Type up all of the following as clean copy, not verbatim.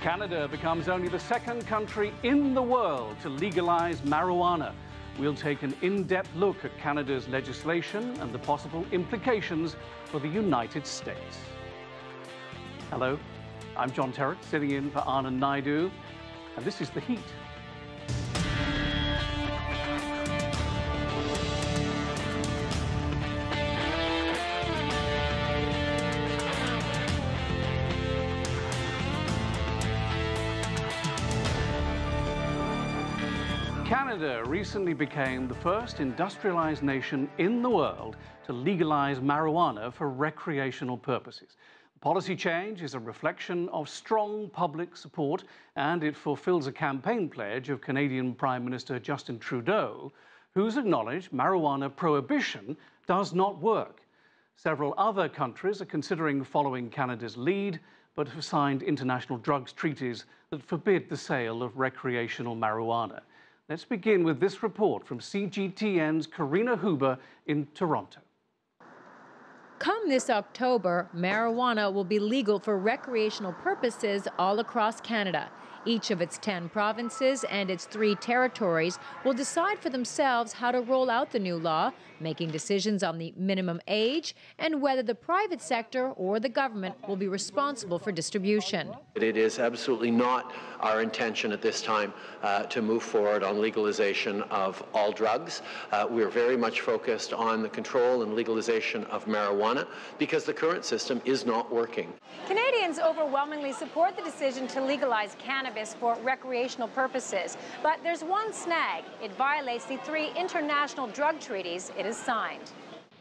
Canada becomes only the second country in the world to legalize marijuana. We'll take an in-depth look at Canada's legislation and the possible implications for the United States. Hello, I'm John Terrett, sitting in for Anand Naidu, and this is The Heat. Canada recently became the first industrialized nation in the world to legalize marijuana for recreational purposes. The policy change is a reflection of strong public support, and it fulfills a campaign pledge of Canadian Prime Minister Justin Trudeau, who's acknowledged marijuana prohibition does not work. Several other countries are considering following Canada's lead, but have signed international drugs treaties that forbid the sale of recreational marijuana. Let's begin with this report from CGTN's Karina Huber in Toronto. Come this October, marijuana will be legal for recreational purposes all across Canada. Each of its 10 provinces and its 3 territories will decide for themselves how to roll out the new law, making decisions on the minimum age and whether the private sector or the government will be responsible for distribution. It is absolutely not our intention at this time to move forward on legalization of all drugs. We're very much focused on the control and legalization of marijuana because the current system is not working. Canadians overwhelmingly support the decision to legalize cannabis for recreational purposes. But there's one snag. It violates the 3 international drug treaties it has signed.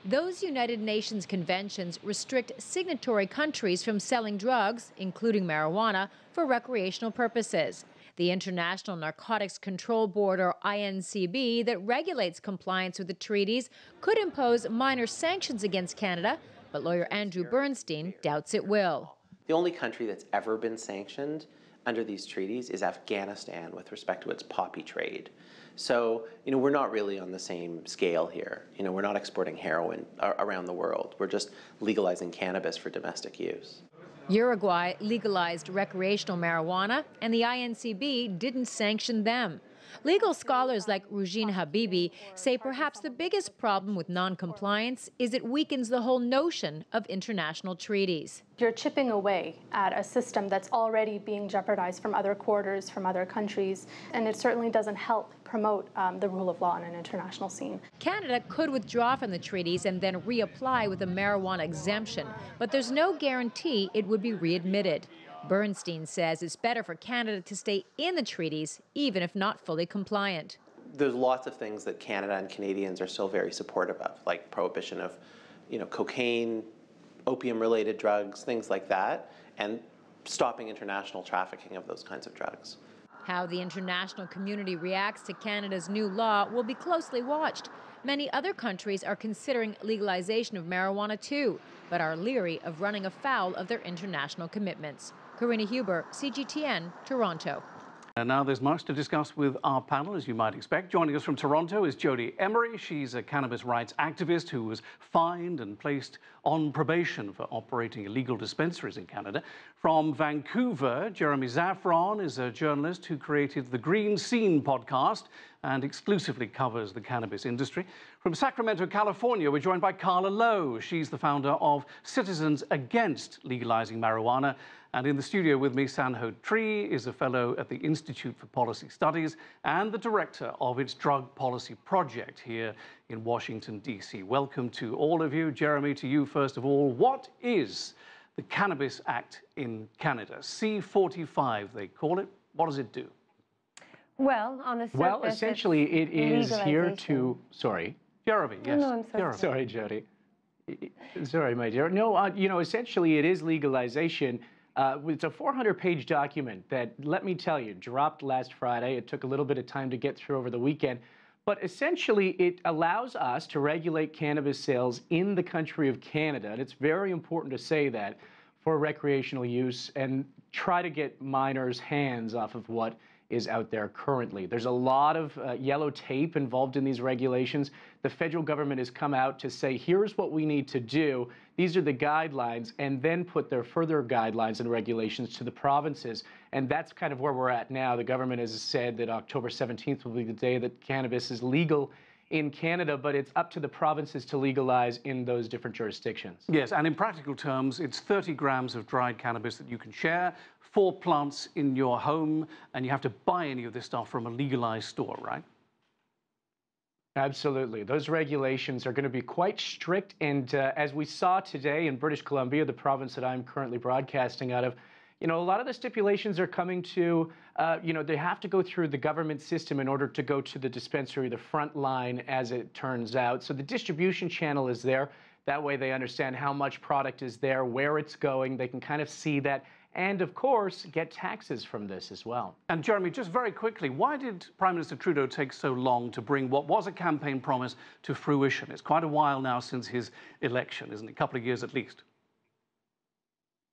Those United Nations conventions restrict signatory countries from selling drugs, including marijuana, for recreational purposes. The International Narcotics Control Board, or INCB, that regulates compliance with the treaties could impose minor sanctions against Canada, but lawyer Andrew Bernstein doubts it will. The only country that's ever been sanctioned under these treaties is Afghanistan with respect to its poppy trade. So, we're not really on the same scale here. We're not exporting heroin around the world. We're just legalizing cannabis for domestic use. Uruguay legalized recreational marijuana, and the INCB didn't sanction them. Legal scholars like Rujin Habibi say perhaps the biggest problem with non-compliance is it weakens the whole notion of international treaties. You're chipping away at a system that's already being jeopardized from other quarters, from other countries, and it certainly doesn't help promote the rule of law on an international scene. Canada could withdraw from the treaties and then reapply with a marijuana exemption, but there's no guarantee it would be readmitted. Bernstein says it's better for Canada to stay in the treaties, even if not fully compliant. There's lots of things that Canada and Canadians are still very supportive of, like prohibition of, cocaine, opium-related drugs, things like that, and stopping international trafficking of those kinds of drugs. How the international community reacts to Canada's new law will be closely watched. Many other countries are considering legalization of marijuana too, but are leery of running afoul of their international commitments. Karina Huber, CGTN, Toronto. And now there's much to discuss with our panel, as you might expect. Joining us from Toronto is Jodie Emery. She's a cannabis rights activist who was fined and placed on probation for operating illegal dispensaries in Canada. From Vancouver, Jeremy Zaffron is a journalist who created the Green Scene podcast and exclusively covers the cannabis industry. From Sacramento, California, we're joined by Carla Lowe. She's the founder of Citizens Against Legalizing Marijuana. And in the studio with me, Sanho Tree is a fellow at the Institute for Policy Studies and the director of its Drug Policy Project here in Washington, D.C. Welcome to all of you. Jeremy, to you first of all. What is the Cannabis Act in Canada? C-45, they call it. What does it do? Well, on the surface, well, essentially, it is here to. Sorry, Jeremy. Yes. No, I'm sorry. Sorry, Jodie. Sorry, my dear. No, essentially, it is legalization. It's a 400-page document that, let me tell you, dropped last Friday. It took a little bit of time to get through over the weekend. But essentially, it allows us to regulate cannabis sales in the country of Canada. And it's very important to say that for recreational use and try to get minors' hands off of what is out there currently. There's a lot of yellow tape involved in these regulations. The federal government has come out to say, here's what we need to do. These are the guidelines, and then put their further guidelines and regulations to the provinces. And that's kind of where we're at now. The government has said that October 17th will be the day that cannabis is legal in Canada, but it's up to the provinces to legalize in those different jurisdictions. Yes, and in practical terms, it's 30 grams of dried cannabis that you can share, 4 plants in your home, and you have to buy any of this stuff from a legalized store, right? Absolutely. Those regulations are going to be quite strict. And as we saw today in British Columbia, the province that I'm currently broadcasting out of, a lot of the stipulations are coming to, they have to go through the government system in order to go to the dispensary, the front line, as it turns out. So the distribution channel is there. That way they understand how much product is there, where it's going. They can kind of see that. And, of course, get taxes from this as well. And, Jeremy, just very quickly, why did Prime Minister Trudeau take so long to bring what was a campaign promise to fruition? It's quite a while now since his election, isn't it? A couple of years at least.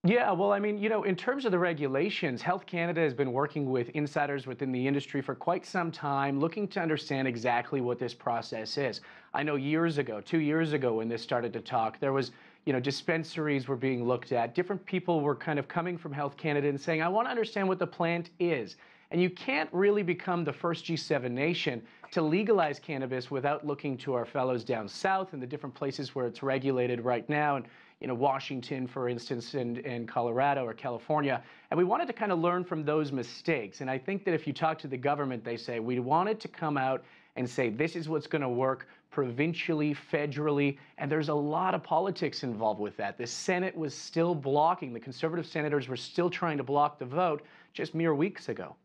Yeah, well, I mean, in terms of the regulations, Health Canada has been working with insiders within the industry for quite some time, looking to understand exactly what this process is. I know years ago, 2 years ago, when this started to talk, there was, dispensaries were being looked at. Different people were kind of coming from Health Canada and saying, I want to understand what the plant is. And you can't really become the first G7 nation to legalize cannabis without looking to our fellows down south and the different places where it's regulated right now. And Washington, for instance, and Colorado or California. And we wanted to kind of learn from those mistakes. And I think that if you talk to the government, they say, we wanted to come out and say, this is what's going to work provincially, federally, and there's a lot of politics involved with that. The Senate was still blocking. The Conservative senators were still trying to block the vote just mere weeks ago.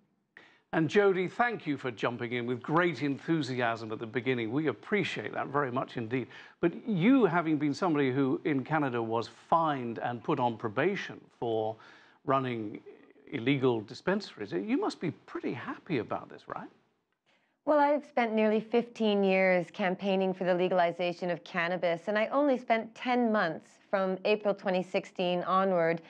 And Jodie, thank you for jumping in with great enthusiasm at the beginning. We appreciate that very much indeed. But you, having been somebody who in Canada was fined and put on probation for running illegal dispensaries, you must be pretty happy about this, right? Well, I've spent nearly 15 years campaigning for the legalization of cannabis, and I only spent 10 months from April 2016 onward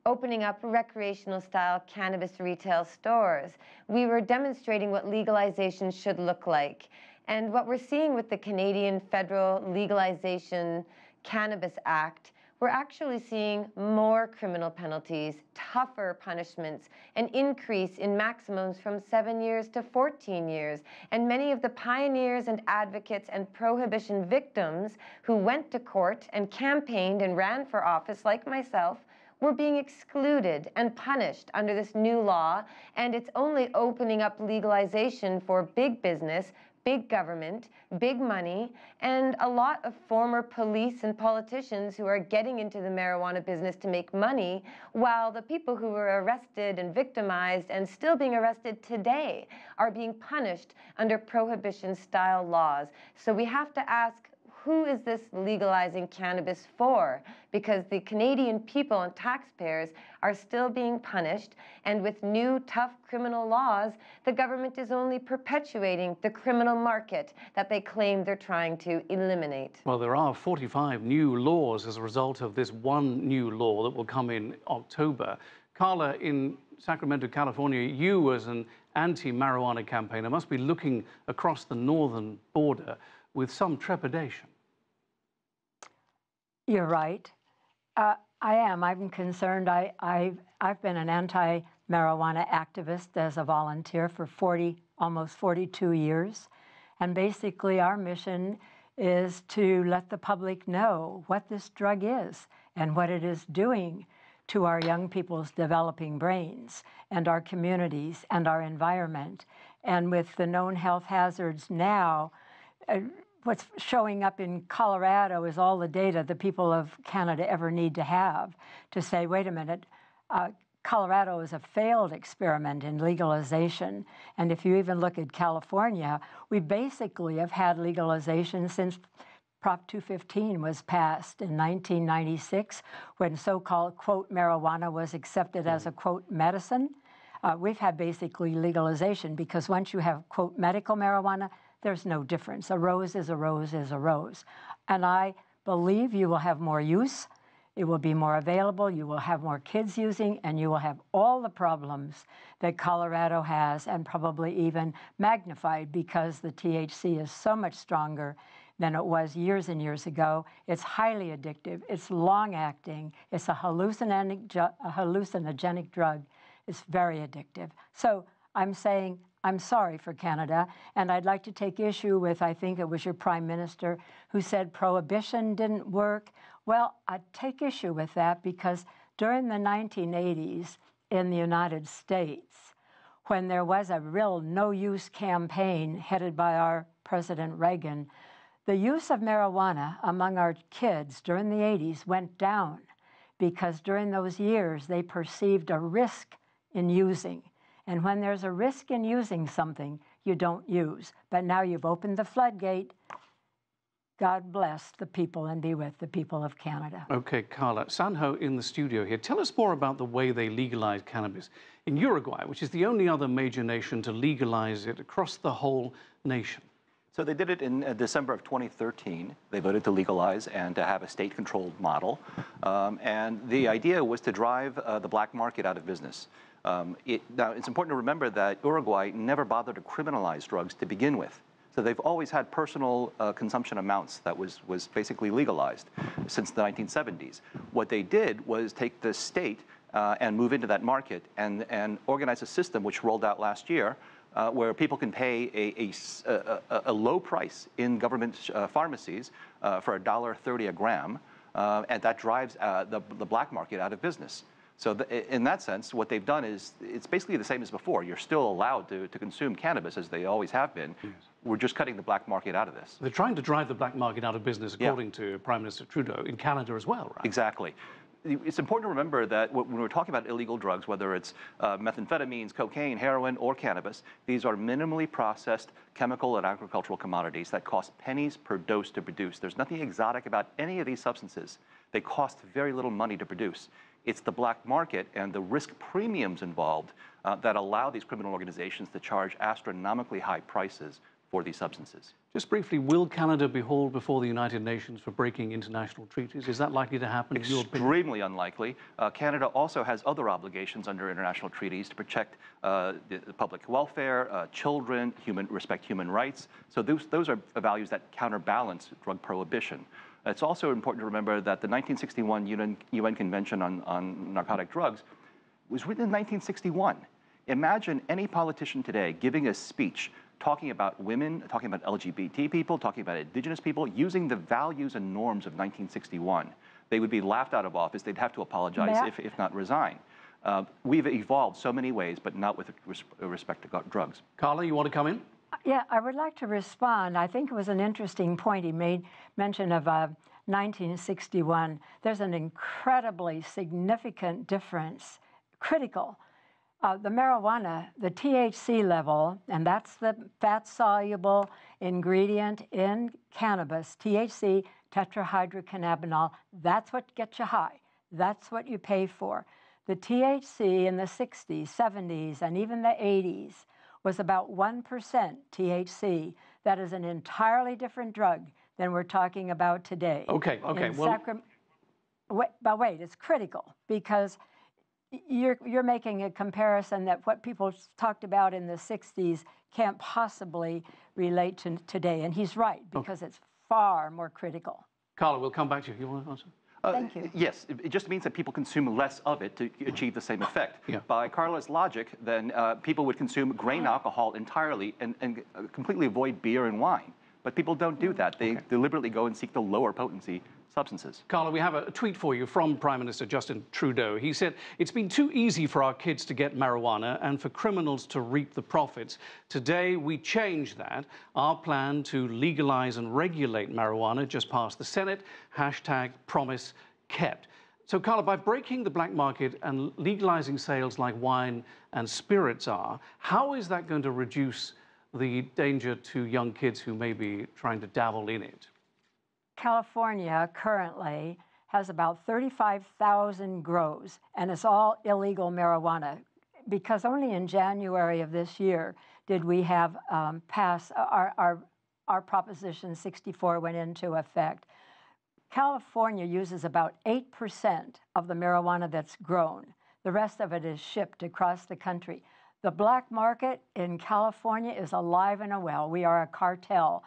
opening up recreational-style cannabis retail stores. We were demonstrating what legalization should look like. And what we're seeing with the Canadian Federal Legalization Cannabis Act, we're actually seeing more criminal penalties, tougher punishments, an increase in maximums from 7 years to 14 years. And many of the pioneers and advocates and prohibition victims who went to court and campaigned and ran for office, like myself, were being excluded and punished under this new law, and it's only opening up legalization for big business, big government, big money, and a lot of former police and politicians who are getting into the marijuana business to make money, while the people who were arrested and victimized and still being arrested today are being punished under prohibition-style laws. So we have to ask, who is this legalizing cannabis for? Because the Canadian people and taxpayers are still being punished, and with new tough criminal laws, the government is only perpetuating the criminal market that they claim they're trying to eliminate. Well, there are 45 new laws as a result of this one new law that will come in October. Carla, in Sacramento, California, you as an anti-marijuana campaigner must be looking across the northern border with some trepidation. You're right. I am. I'm concerned. I've been an anti-marijuana activist as a volunteer for almost 42 years. And basically our mission is to let the public know what this drug is and what it is doing to our young people's developing brains and our communities and our environment. And with the known health hazards now, what's showing up in Colorado is all the data the people of Canada ever need to have to say, wait a minute, Colorado is a failed experiment in legalization. And if you even look at California, we basically have had legalization since Prop 215 was passed in 1996, when so-called, quote, marijuana was accepted as a, quote, medicine. We've had basically legalization because once you have, quote, medical marijuana, there's no difference. A rose is a rose is a rose. And I believe you will have more use. It will be more available, you will have more kids using, and you will have all the problems that Colorado has, and probably even magnified because the THC is so much stronger than it was years and years ago. It's highly addictive, it's long-acting, it's a hallucinogenic drug. It's very addictive. So I'm saying, I'm sorry for Canada, and I'd like to take issue with, I think it was your Prime Minister, who said prohibition didn't work. Well, I take issue with that because during the 1980s in the United States, when there was a real no-use campaign headed by our President Reagan, the use of marijuana among our kids during the 80s went down because during those years they perceived a risk in using. And when there's a risk in using something, you don't use. But now you've opened the floodgate. God bless the people and be with the people of Canada. Okay, Carla. Sanho in the studio here. Tell us more about the way they legalize cannabis in Uruguay, which is the only other major nation to legalize it across the whole nation. So they did it in December of 2013. They voted to legalize and to have a state-controlled model. And the idea was to drive the black market out of business. Now, it's important to remember that Uruguay never bothered to criminalize drugs to begin with. So they've always had personal consumption amounts that was basically legalized since the 1970s. What they did was take the state and move into that market and organize a system which rolled out last year where people can pay a low price in government pharmacies for $1.30 a gram, and that drives the black market out of business. So in that sense, what they've done is it's basically the same as before. You're still allowed to consume cannabis as they always have been. Yes. We're just cutting the black market out of this. They're trying to drive the black market out of business, according to Prime Minister Trudeau, in Canada as well, right? Exactly. It's important to remember that when we're talking about illegal drugs, whether it's methamphetamines, cocaine, heroin, or cannabis, these are minimally processed chemical and agricultural commodities that cost pennies per dose to produce. There's nothing exotic about any of these substances. They cost very little money to produce. It's the black market and the risk premiums involved that allow these criminal organizations to charge astronomically high prices for these substances. Just briefly, will Canada be hauled before the United Nations for breaking international treaties? Is that likely to happen? Extremely unlikely. Canada also has other obligations under international treaties to protect the public welfare, children, respect human rights. So those are values that counterbalance drug prohibition. It's also important to remember that the 1961 UN Convention on Narcotic Drugs was written in 1961. Imagine any politician today giving a speech talking about women, talking about LGBT people, talking about indigenous people, using the values and norms of 1961. They would be laughed out of office. They'd have to apologize, if not resign. We've evolved so many ways, but not with respect to drugs. Carla, you want to come in? Yeah, I would like to respond. I think it was an interesting point he made mention of 1961. There's an incredibly significant difference, critical. The marijuana, the THC level, and that's the fat-soluble ingredient in cannabis, THC, tetrahydrocannabinol, that's what gets you high. That's what you pay for. The THC in the 60s, 70s, and even the 80s was about 1% THC. That is an entirely different drug than we're talking about today. Okay. But wait, it's critical because you're making a comparison that what people talked about in the 60s can't possibly relate to today. And he's right, because it's far more critical. Carla, we'll come back to you. You want to answer? Thank you. Yes, it just means that people consume less of it to achieve the same effect. Yeah. By Carla's logic, then people would consume grain alcohol entirely and completely avoid beer and wine. But people don't do that. They deliberately go and seek the lower potency substances. Carla, we have a tweet for you from Prime Minister Justin Trudeau. He said, "It's been too easy for our kids to get marijuana and for criminals to reap the profits. Today, we change that. Our plan to legalize and regulate marijuana just passed the Senate. #promise kept." So, Carla, by breaking the black market and legalizing sales like wine and spirits are, how is that going to reduce the danger to young kids who may be trying to dabble in it? California currently has about 35,000 grows, and it's all illegal marijuana, because only in January of this year did we have pass our Proposition 64 went into effect. California uses about 8% of the marijuana that's grown. The rest of it is shipped across the country. The black market in California is alive and well. We are a cartel,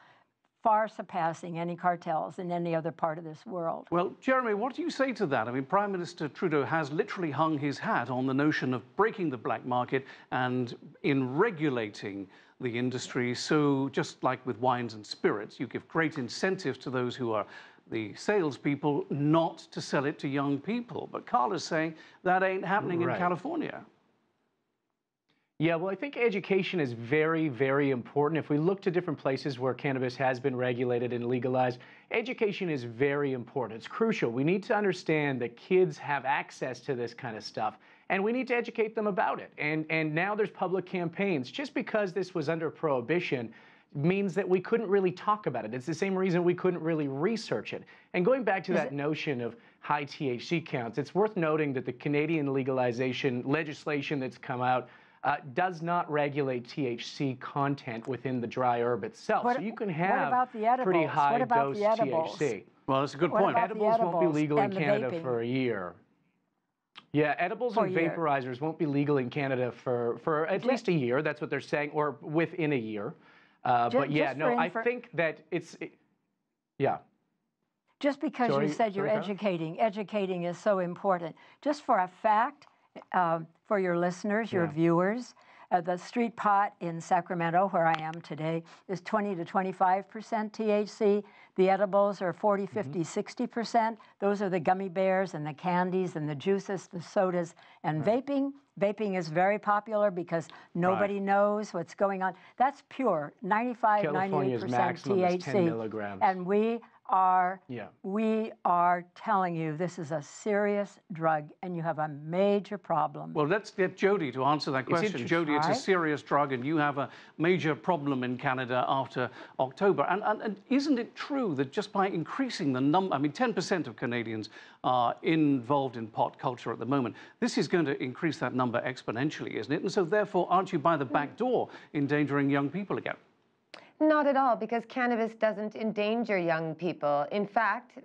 far surpassing any cartels in any other part of this world. Well, Jeremy, what do you say to that? I mean, Prime Minister Trudeau has literally hung his hat on the notion of breaking the black market and in regulating the industry. So just like with wines and spirits, you give great incentives to those who are the salespeople not to sell it to young people. But Carla's saying that ain't happening in California. Yeah, well, I think education is very, very important. If we look to different places where cannabis has been regulated and legalized, education is very important. It's crucial. We need to understand that kids have access to this kind of stuff, and we need to educate them about it. And now there's public campaigns. Just because this was under prohibition means that we couldn't really talk about it. It's the same reason we couldn't really research it. And going back to that notion of high THC counts, it's worth noting that the Canadian legalization legislation that's come out does not regulate THC content within the dry herb itself. So you can have pretty high dose THC. Well, that's a good point. Edibles won't be legal in Canada for a year. Yeah, edibles and vaporizers won't be legal in Canada for at least a year. That's what they're saying, or within a year. But yeah, no, I think that yeah. Just because you said you're educating is so important. Just for a fact, for your listeners, your viewers, the street pot in Sacramento, where I am today, is 20 to 25% THC. The edibles are 40, 50, 60%. Those are the gummy bears and the candies and the juices, the sodas, and vaping. Vaping is very popular because nobody knows what's going on. That's pure, 95, 98% THC. 10 milligrams. And we are telling you this is a serious drug and you have a major problem. Well, let's get Jodie to answer that question. Jodie, it's a serious drug and you have a major problem in Canada after October. And isn't it true that just by increasing the number, I mean, 10% of Canadians are involved in pot culture at the moment. This is going to increase that number exponentially, isn't it? And so therefore, aren't you by the back door endangering young people again? Not at all, because cannabis doesn't endanger young people. In fact,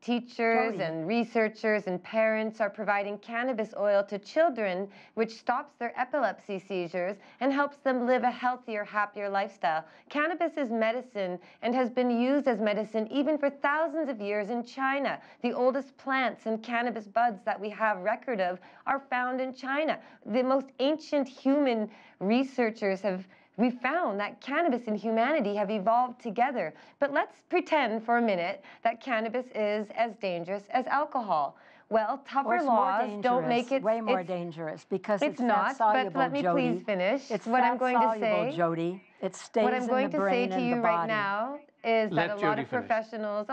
teachers and researchers and parents are providing cannabis oil to children, which stops their epilepsy seizures and helps them live a healthier, happier lifestyle. Cannabis is medicine and has been used as medicine even for thousands of years in China. The oldest plants and cannabis buds that we have record of are found in China. The most ancient human researchers we found that cannabis and humanity have evolved together. But let's pretend for a minute that cannabis is as dangerous as alcohol. Well, tougher laws don't make it... way more dangerous because it's not, but let me please finish. It's what I'm going to say, Jodie. It stays what I'm going in the to brain say to you right now is that a lot of professionals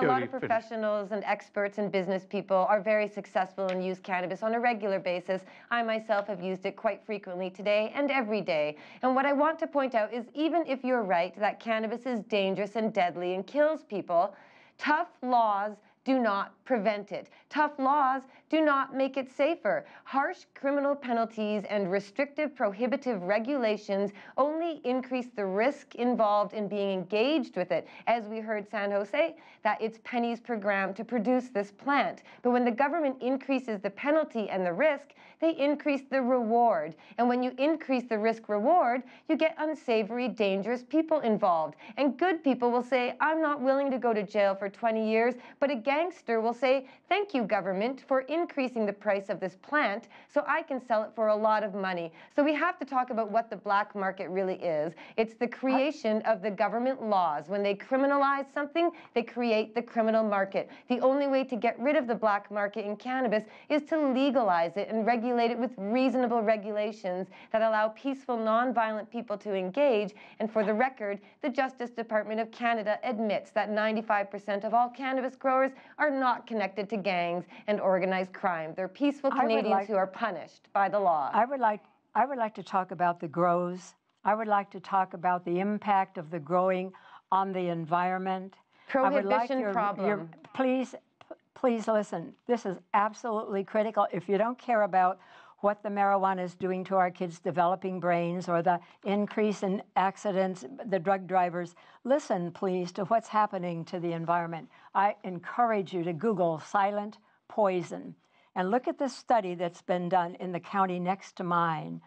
and experts and business people are very successful and use cannabis on a regular basis. I myself have used it quite frequently today and every day. And what I want to point out is even if you're right that cannabis is dangerous and deadly and kills people, tough laws do not prevent it. Tough laws do not make it safer. Harsh criminal penalties and restrictive prohibitive regulations only increase the risk involved in being engaged with it. As we heard Sandho say, that it's pennies per gram to produce this plant. But when the government increases the penalty and the risk, they increase the reward. And when you increase the risk-reward, you get unsavory, dangerous people involved. And good people will say, I'm not willing to go to jail for 20 years, but a gangster will say, thank you, government, for increasing the price of this plant so I can sell it for a lot of money. So we have to talk about what the black market really is. It's the creation of the government laws. When they criminalize something, they create the criminal market. The only way to get rid of the black market in cannabis is to legalize it and regulate it with reasonable regulations that allow peaceful, non-violent people to engage. And for the record, the Justice Department of Canada admits that 95% of all cannabis growers are not connected to gangs and organized crime. They're peaceful Canadians who are punished by the law. I would like to talk about the grows. I would like to talk about the impact of the growing on the environment. Prohibition problem. Please listen. This is absolutely critical. If you don't care about what the marijuana is doing to our kids' developing brains or the increase in accidents, the drug drivers. Listen, please, to what's happening to the environment. I encourage you to Google silent poison and look at the study that's been done in the county next to mine,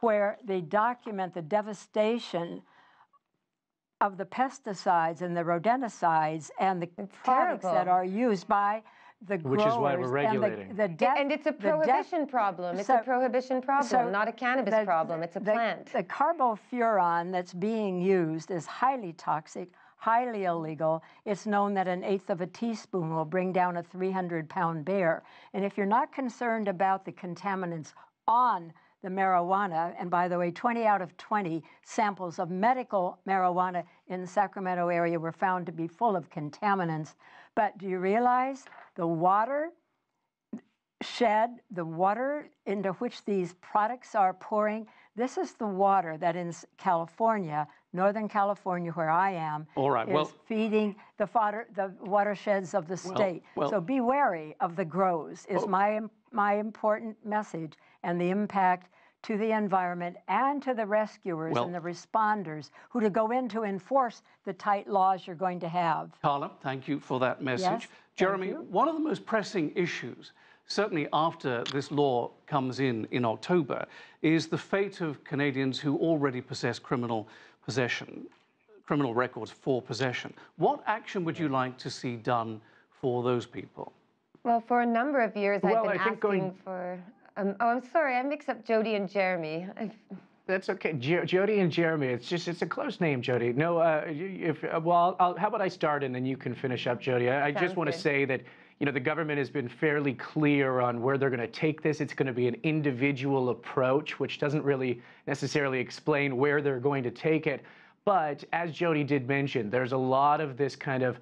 where they document the devastation of the pesticides and the rodenticides and the products that are used by the growers. Which is why we're regulating. And it's a prohibition problem. It's a prohibition problem, not a cannabis problem. It's a plant. The carbofuran that's being used is highly toxic, highly illegal. It's known that 1/8 of a teaspoon will bring down a 300-pound bear. And if you're not concerned about the contaminants on the marijuana, and by the way, 20 out of 20 samples of medical marijuana in the Sacramento area were found to be full of contaminants. But do you realize the water shed, the water into which these products are pouring? This is the water that in California, Northern California, where I am, is feeding the watersheds of the state. So be wary of the grows is my important message, and the impact to the environment and to the rescuers and the responders who to go in to enforce the tight laws you're going to have. Carla, thank you for that message. Yes, Jeremy, one of the most pressing issues, certainly after this law comes in October, is the fate of Canadians who already possess criminal records for possession. What action would you like to see done for those people? Well, for a number of years, I've been asking for... oh, I'm sorry, I mix up Jodie and Jeremy. That's okay, Jodie and Jeremy. It's a close name, Jodie. No, how about I start and then you can finish up, Jodie. I just want to say that the government has been fairly clear on where they're going to take this. It's going to be an individual approach, which doesn't really necessarily explain where they're going to take it. But as Jodie did mention, there's a lot of this kind of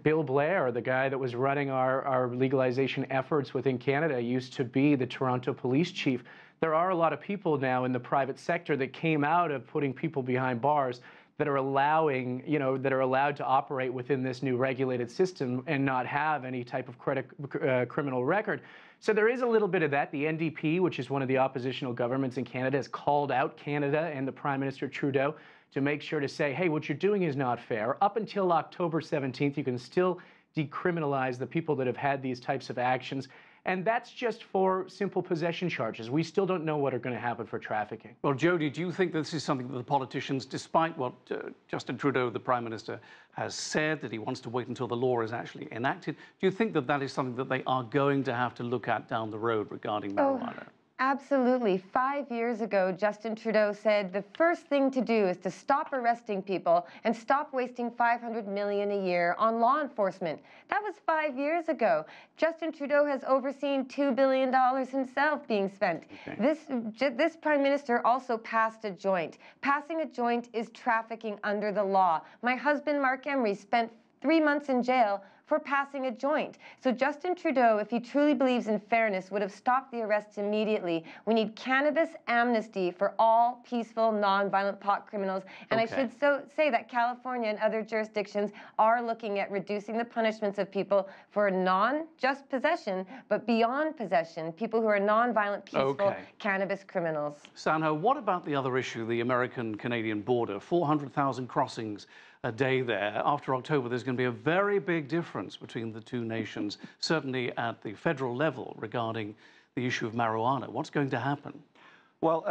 Bill Blair, the guy that was running our legalization efforts within Canada, used to be the Toronto police chief. There are a lot of people now in the private sector that came out of putting people behind bars that are allowed to operate within this new regulated system and not have any type of criminal record. So there is a little bit of that. The NDP, which is one of the oppositional governments in Canada, has called out Canada and the Prime Minister Trudeau to make sure to say, hey, what you're doing is not fair. Up until October 17th, you can still decriminalize the people that have had these types of actions. And that's just for simple possession charges. We still don't know what are going to happen for trafficking. Well, Jodie, do you think this is something that the politicians, despite what Justin Trudeau, the Prime Minister, has said, that he wants to wait until the law is actually enacted, do you think that that is something that they are going to have to look at down the road regarding marijuana? Absolutely. 5 years ago, Justin Trudeau said the first thing to do is to stop arresting people and stop wasting $500 million a year on law enforcement. That was 5 years ago. Justin Trudeau has overseen $2 billion himself being spent. Okay. This Prime Minister also passed a joint. Passing a joint is trafficking under the law. My husband, Mark Emery, spent 3 months in jail for passing a joint. So Justin Trudeau, if he truly believes in fairness, would have stopped the arrests immediately. We need cannabis amnesty for all peaceful, non-violent pot criminals. And I should say that California and other jurisdictions are looking at reducing the punishments of people for non-just possession, but beyond possession, people who are non-violent, peaceful cannabis criminals. Sanho, what about the other issue, the American-Canadian border? 400,000 crossings a day there. After October, there's going to be a very big difference between the two nations, certainly at the federal level, regarding the issue of marijuana. What's going to happen? Well,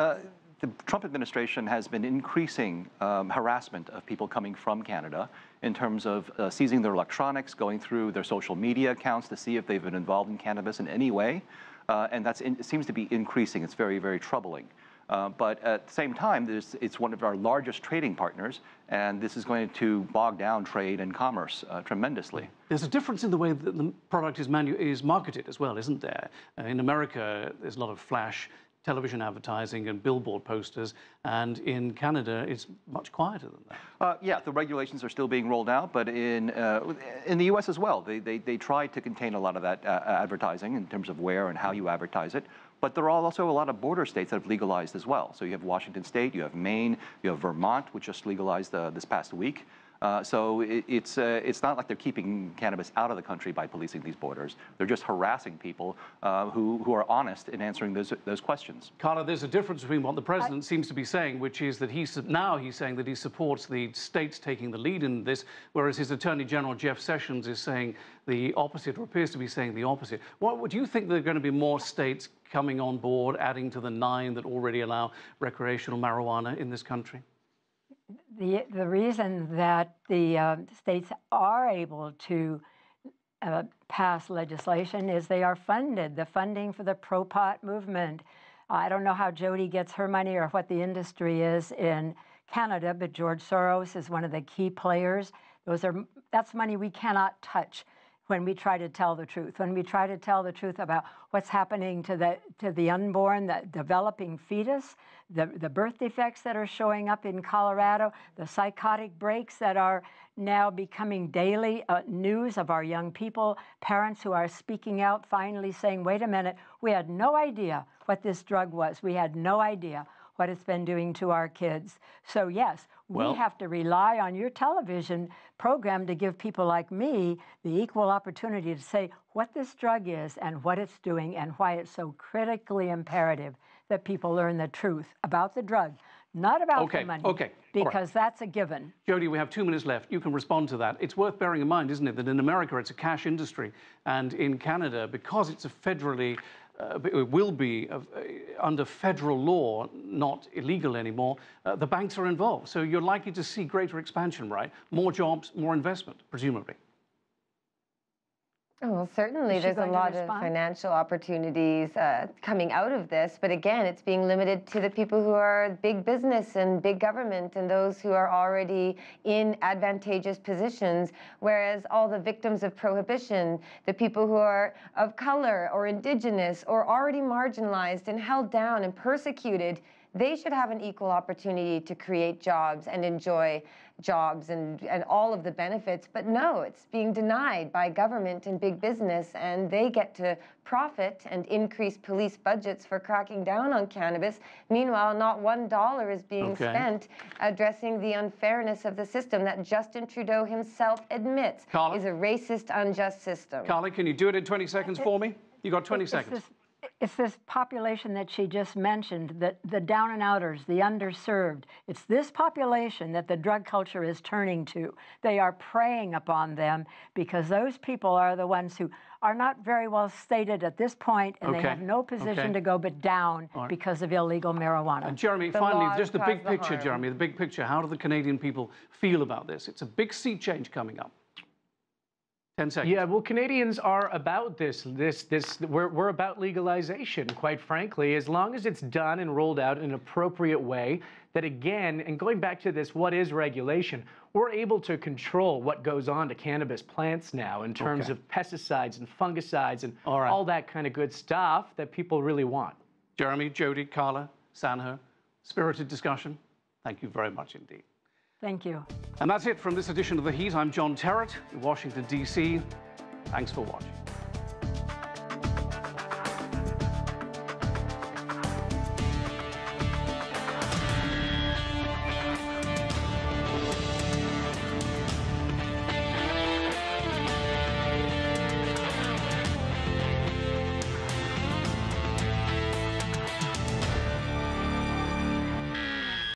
the Trump administration has been increasing harassment of people coming from Canada in terms of seizing their electronics, going through their social media accounts to see if they've been involved in cannabis in any way. And it seems to be increasing. It's very, very troubling. But at the same time, it's one of our largest trading partners, and this is going to bog down trade and commerce tremendously. There's a difference in the way that the product is marketed as well, isn't there? In America, there's a lot of flash television advertising and billboard posters, and in Canada, it's much quieter than that. Yeah, the regulations are still being rolled out, but in the U.S. as well, they tried to contain a lot of that advertising in terms of where and how you advertise it. But there are also a lot of border states that have legalized as well. So you have Washington State, you have Maine, you have Vermont, which just legalized this past week. So it's not like they're keeping cannabis out of the country by policing these borders. They're just harassing people who are honest in answering those questions. Carla, there's a difference between what the president seems to be saying, which is that he's saying that he supports the states taking the lead in this, whereas his Attorney General, Jeff Sessions, is saying the opposite, or appears to be saying the opposite. Do you think there are going to be more states coming on board, adding to the 9 that already allow recreational marijuana in this country? The reason that the states are able to pass legislation is they are funded. The funding for the pro-pot movement. I don't know how Jodie gets her money or what the industry is in Canada, but George Soros is one of the key players. That's money we cannot touch when we try to tell the truth. When we try to tell the truth about what's happening to the unborn, the developing fetus, the birth defects that are showing up in Colorado, the psychotic breaks that are now becoming daily news of our young people, parents who are speaking out, finally saying, wait a minute, we had no idea what this drug was. We had no idea what it's been doing to our kids. So yes, we have to rely on your television program to give people like me the equal opportunity to say what this drug is and what it's doing and why it's so critically imperative that people learn the truth about the drug, not about the money, because that's a given. Jodie, we have 2 minutes left. You can respond to that. It's worth bearing in mind, isn't it, that in America it's a cash industry, and in Canada, because it's a federally it will be under federal law, not illegal anymore, the banks are involved. So you're likely to see greater expansion, right? More jobs, more investment, presumably. Oh, well, certainly there's a lot of financial opportunities coming out of this, but again, it's being limited to the people who are big business and big government and those who are already in advantageous positions, whereas all the victims of prohibition, the people who are of color or indigenous or already marginalized and held down and persecuted, they should have an equal opportunity to create jobs and enjoy jobs and all of the benefits. But no, it's being denied by government and big business, and they get to profit and increase police budgets for cracking down on cannabis. Meanwhile, not $1 is being spent addressing the unfairness of the system that Justin Trudeau himself admits is a racist, unjust system. Carla, can you do it in 20 seconds for me? You got 20 seconds. It's this population that she just mentioned, the down and outers, the underserved. It's this population that the drug culture is turning to. They are preying upon them because those people are the ones who are not very well stated at this point, and they have no position to go but down because of illegal marijuana. And Jeremy, finally, just the big picture, Jeremy, the big picture. How do the Canadian people feel about this? It's a big sea change coming up. 10 seconds. Yeah, well, Canadians are about this. We're about legalization, quite frankly, as long as it's done and rolled out in an appropriate way. That again, and going back to this, what is regulation? We're able to control what goes on to cannabis plants now in terms of pesticides and fungicides and all that kind of good stuff that people really want. Jeremy, Jodie, Carla, Sanha, spirited discussion. Thank you very much indeed. Thank you. And that's it from this edition of The Heat. I'm John Terrett in Washington, D.C. Thanks for watching.